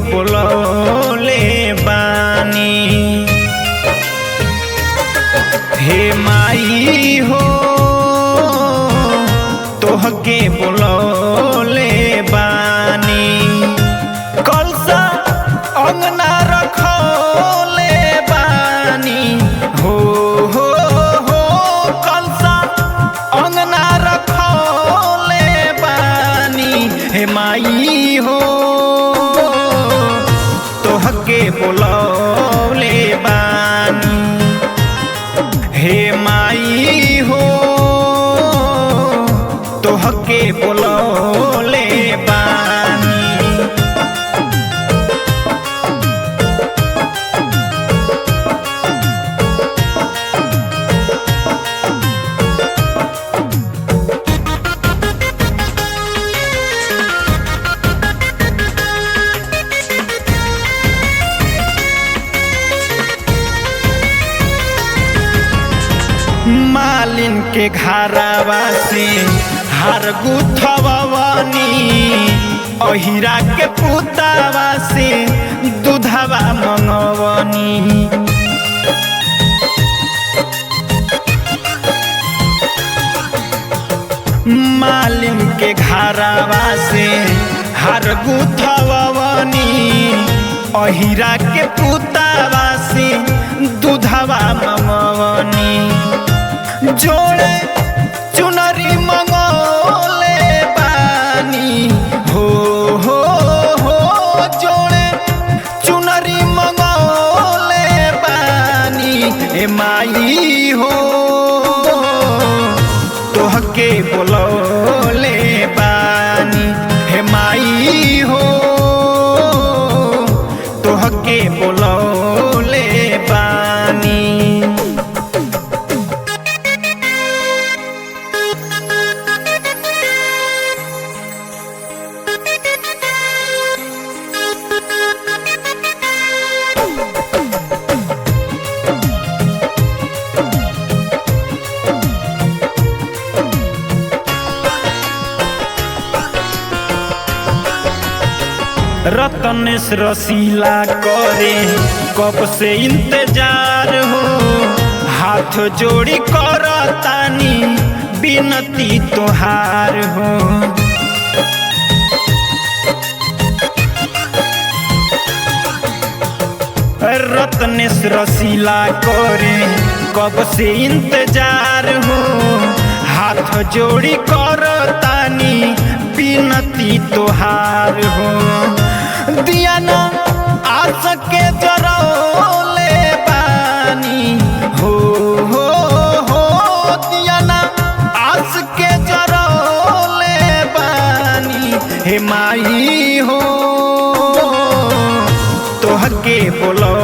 बोलौले बानी। हे माई हो तोहके बोलौले बानी। कलसा अंगना रखौले बानी हो कलसा अंगना रखौले बानी। हे माई हो तोहके बोलौले बानी। हे माई हो तोहके बोलौले बानी। मालिन के घरवा से हार गुथवनी। अहिरा के पुतावा से दूधवा मंगवनी। मालिन के घरवा से हार गुथवनी। अहिरा के पुतावा से दूधवा मंगवनी। जोड़े चुनरी मंगोले बानी हो जोड़े चुनरी मंगोले बानी। हे माई हो तोहके बोलौले बानी। हे माई हो तोहके बोलौले बानी। रतनेश रसीला करे कब से इंतजार हो। हाथ जोड़ी करतानी बिनती तोहार हो। रतनेश रसीला करे कब से इंतजार हो। हाथ जोड़ी करतानी बिनती तोहार हो। दिया ना आस के जरौले बानी हो दिया ना आस के जरौले बानी। हे माई हो तोहके बोलो